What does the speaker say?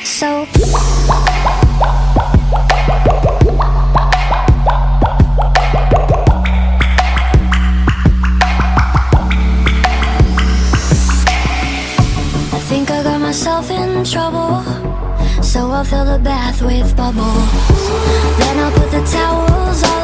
So I think I got myself in trouble, so I'll fill the bath with bubbles. Then I'll put the towels all